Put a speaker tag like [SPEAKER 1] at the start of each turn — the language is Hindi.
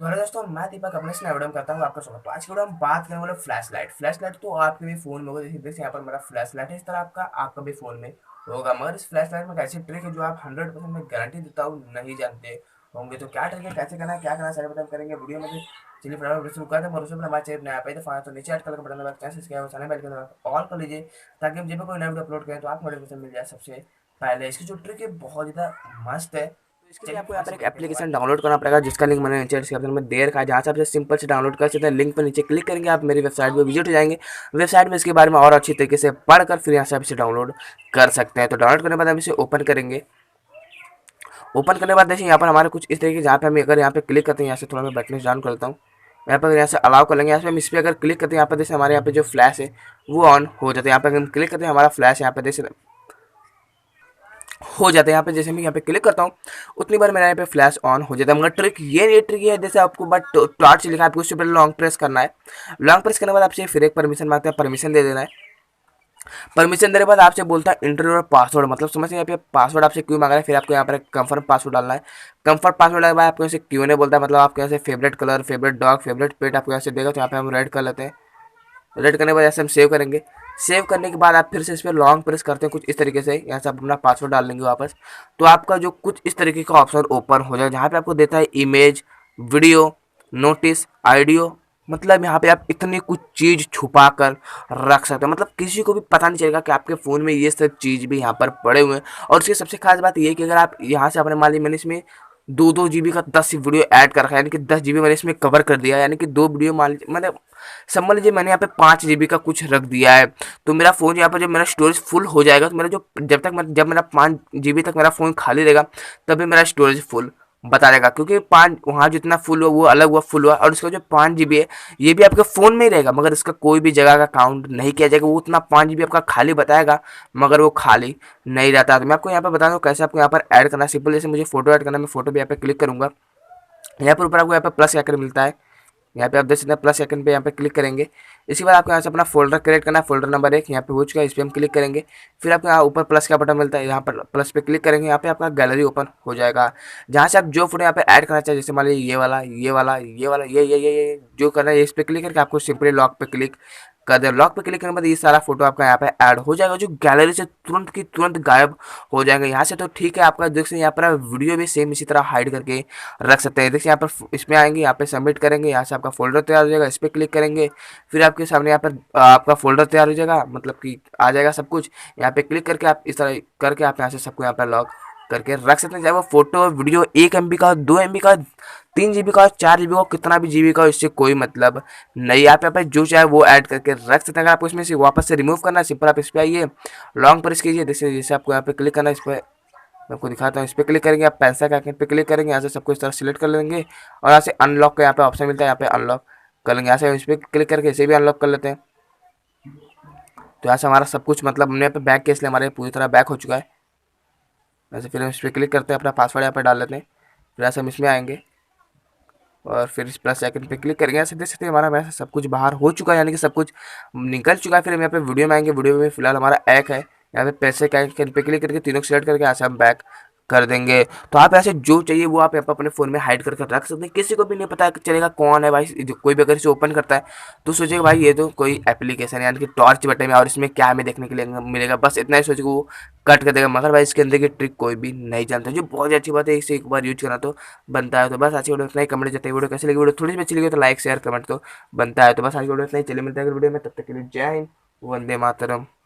[SPEAKER 1] तो हेलो दोस्तों, मैं दीपक अपने से वीडियो में करता हूँ आपका स्वागत। तो आज की वीडियो हम बात करने वाले फ्लैश लाइट। फ्लैश लाइट तो आपके भी फोन में होगा, जैसे यहाँ पर मेरा फ्लैश लाइट है, इस तरह आपका भी फोन में होगा। मगर इस फ्लैश लाइट में एक ऐसी ट्रिक है जो आप 100% में गारंटी देता हूँ नहीं जानते होंगे। तो क्या ट्रिक है, कैसे करना है, क्या करना है, सारे बटन करेंगे वीडियो में। चलिए फटाफट वीडियो शुरू करते हैं। और उसमें हमारे चैनल नया पे दफा तो नीचे ऐड कलर का बटन दबा के चैनल सब्सक्राइब बेल के ऑल कर लीजिए, ताकि हम जब भी कोई नया वीडियो अपलोड करें तो आपको नोटिफिकेशन मिल जाए सबसे पहले। इसकी जो ट्रिक है बहुत ज़्यादा मस्त है। तो इसके लिए आपको यहाँ पर एक एप्लीकेशन डाउनलोड करना पड़ेगा, जिसका लिंक मैंने नीचे डिस्क्रिप्शन में दे रखा है, जहाँ से आप सिंपल से डाउनलोड कर सकते हैं। लिंक पर नीचे क्लिक करेंगे, आप मेरी वेबसाइट पर विजिट हो जाएंगे। वेबसाइट में इसके बारे में और अच्छी तरीके से पढ़कर फिर यहाँ से आप इसे डाउनलोड कर सकते हैं। तो डाउनलोड करने के बाद हम इसे ओपन करेंगे। ओपन करने के बाद देखिए यहाँ पर हमारे कुछ इस तरीके, जहाँ पे हम अगर यहाँ पे क्लिक करते हैं, यहाँ से थोड़ा मैं ब्राइटनेस डाउन कर लेता हूँ। यहाँ पर यहाँ से अलाउ कर लेंगे। यहाँ से हम इस पर अगर क्लिक करते हैं, यहाँ पर जैसे हमारे यहाँ पे जो फ्लैश है वो ऑन हो जाता है। यहाँ पर हम क्लिक करते हैं, हमारा फ्लैश यहाँ पे जैसे हो जाता है। यहाँ पे जैसे मैं यहाँ पे क्लिक करता हूँ उतनी बार मेरा यहाँ पे फ्लैश ऑन हो जाता है। मगर ट्रिक ये ट्रिक है, जैसे आपको बट टॉर्च लिखा है, आपको उससे पहले लॉन्ग प्रेस करना है। लॉन्ग प्रेस करने के बाद आपसे फिर एक परमिशन मांगता है, परमिशन दे देना है। परमिशन देने के बाद आपसे बोलता है इंटर योर पासवर्ड, मतलब समझ यहाँ पे पासवर्ड आपसे क्यों मांग रहा है। फिर आपको यहाँ पर कंफर्म पासवर्ड डालना है। कंफर्म पासवर्ड डालने के बाद आपको यहाँ से क्यों नहीं बोलता है, मतलब आपके यहाँ से favourite colour, favourite dog, favourite pet आपको यहाँ से देगा। तो यहाँ पे हम रेड कर लेते हैं। रेड करने के बाद ऐसे हम सेव करेंगे। सेव करने के बाद आप फिर से इस पर लॉन्ग प्रेस करते हैं कुछ इस तरीके से, यहाँ से आप अपना पासवर्ड डाल लेंगे वापस। तो आपका जो कुछ इस तरीके का ऑप्शन ओपन हो जाएगा, जहाँ पे आपको देता है इमेज, वीडियो, नोटिस, ऑडियो। मतलब यहाँ पे आप इतनी कुछ चीज़ छुपा कर रख सकते हैं, मतलब किसी को भी पता नहीं चलेगा कि आपके फ़ोन में ये सब चीज़ भी यहाँ पर पड़े हुए हैं। और उसकी सबसे खास बात ये है कि अगर आप यहाँ से अपने मान लीजिए मैंने इसमें 2-2 GB का 10 वीडियो ऐड कर रखा है, यानी कि 10 GB मैंने इसमें कवर कर दिया है। यानी कि 2 वीडियो मान लीजिए मैंने समझ लीजिए मैंने यहाँ पे 5 GB का कुछ रख दिया है। तो मेरा फ़ोन यहाँ पर जब मेरा स्टोरेज फुल हो जाएगा, तो मेरा जो जब मेरा 5 GB तक मेरा फ़ोन खाली रहेगा, तभी मेरा स्टोरेज फुल बता देगा। क्योंकि पाँच वहाँ जितना फुल हुआ वो अलग हुआ फुल हुआ, और इसका जो 5 GB है ये भी आपके फ़ोन में ही रहेगा, मगर इसका कोई भी जगह का काउंट नहीं किया जाएगा। वो उतना 5 GB आपका खाली बताएगा, मगर वो खाली नहीं रहता। तो मैं आपको यहाँ पर बता दूँ कैसे आपको यहाँ पर ऐड करना है। सिंपल जैसे मुझे फोटो ऐड करना है, मैं फोटो भी यहाँ पे क्लिक करूँगा। यहाँ पर ऊपर आपको यहाँ पे प्लस आइकन मिलता है, यहाँ पे आप देख सकते हैं प्लस आइकन पे यहाँ पे क्लिक करेंगे। इसके बाद आपको यहाँ से अपना फोल्डर क्रिएट करना है। फोल्डर नंबर 1 यहाँ पे हो चुका है, इस पर हम क्लिक करेंगे। फिर आपको यहाँ ऊपर प्लस का बटन मिलता है, यहाँ पर प्लस पे क्लिक करेंगे। यहाँ पे आपका गैलरी ओपन हो जाएगा, जहाँ से आप जो फोटो यहाँ पे ऐड करना चाहिए, जैसे मान लीजिए ये वाला, ये वाला, ये वाला, ये जो करना है, इस पर क्लिक करके आपको सिंपली लॉक पे क्लिक कर दे। लॉक पे क्लिक करने के बाद ये सारा फोटो आपका यहाँ पे ऐड हो जाएगा, जो गैलरी से तुरंत की तुरंत गायब हो जाएंगे यहाँ से। तो ठीक है, आपका देख सकते हैं यहाँ पर आप वीडियो भी सेम इसी तरह हाइड करके रख सकते हैं। देखिए यहाँ पर इसमें आएंगे, यहाँ पे सबमिट करेंगे, यहाँ से आपका फोल्डर तैयार हो जाएगा। इस पर क्लिक करेंगे, फिर आपके सामने यहाँ पर आपका फोल्डर तैयार हो जाएगा, मतलब कि आ जाएगा सब कुछ। यहाँ पे क्लिक करके आप इस तरह करके आप यहाँ से सबको यहाँ पर लॉग करके रख सकते हैं। चाहे वो फोटो वीडियो 1 MB का, 2 MB का, 3 GB का, 4 GB का, कितना भी GB का हो, इससे कोई मतलब नहीं। आप यहाँ पे जो चाहे वो ऐड करके रख सकते हैं। अगर आपको इसमें से वापस से रिमूव करना है, सिंपल आप इस पर आइए, लॉन्ग प्रेस कीजिए। जैसे जैसे आपको यहाँ पे क्लिक करना है, इस पर मैं आपको दिखाता हूँ। इस पर क्लिक करेंगे, आप पेंसिल के आइकन पे क्लिक करेंगे, यहाँ से सबको इस तरह सिलेक्ट कर लेंगे, और यहाँ से अनलॉक का यहाँ पे ऑप्शन मिलता है, यहाँ पे अनलॉक कर लेंगे। यहाँ से इस पर क्लिक करके इसे भी अनलॉक कर लेते हैं। तो यहाँ से हमारा सब कुछ, मतलब हमने यहाँ पे बैक के, इसलिए हमारे पूरी तरह बैक हो चुका है। वैसे फिर हम इस पर क्लिक करते हैं, अपना पासवर्ड यहाँ पर डाल लेते हैं। फिर यहाँ से हम इसमें आएंगे और फिर इस प्लस आइकन पे क्लिक करेंगे। ऐसे देख सकते हैं हमारा वैसे सब कुछ बाहर हो चुका है, यानी कि सब कुछ निकल चुका है। फिर हम यहाँ पे वीडियो में आएंगे। वीडियो में फिलहाल हमारा एक है, यहाँ पे पैसे का आइकन पे क्लिक करके तीनों को सिलेक्ट करके यहाँ से हम बैक कर देंगे। तो आप ऐसे जो चाहिए वो आप यहाँ पर अपने फ़ोन में हाइड करके रख सकते हैं। किसी को भी नहीं पता चलेगा कौन है भाई। कोई भी अगर इसे ओपन करता है तो सोचेगा भाई ये तो कोई एप्लीकेशन है, यानी कि टॉर्च बटन में, और इसमें क्या हमें देखने के लिए मिलेगा, बस इतना ही सोचेगा वो कट कर देगा। मगर भाई इसके अंदर की ट्रिक कोई भी नहीं जानता, जो बहुत अच्छी बात है। इसे एक बार यूज करना तो बनता है। तो बस आज की वीडियो इतना ही। कमेंट जताइए वीडियो कैसी लगी। वीडियो थोड़ी सी अच्छी लगी तो लाइक शेयर कमेंट तो बनता है। तो बस आज की वीडियो इतना ही। चलिए मिलता है अगली वीडियो में, तब तक के लिए जय हिंद, वंदे मातरम।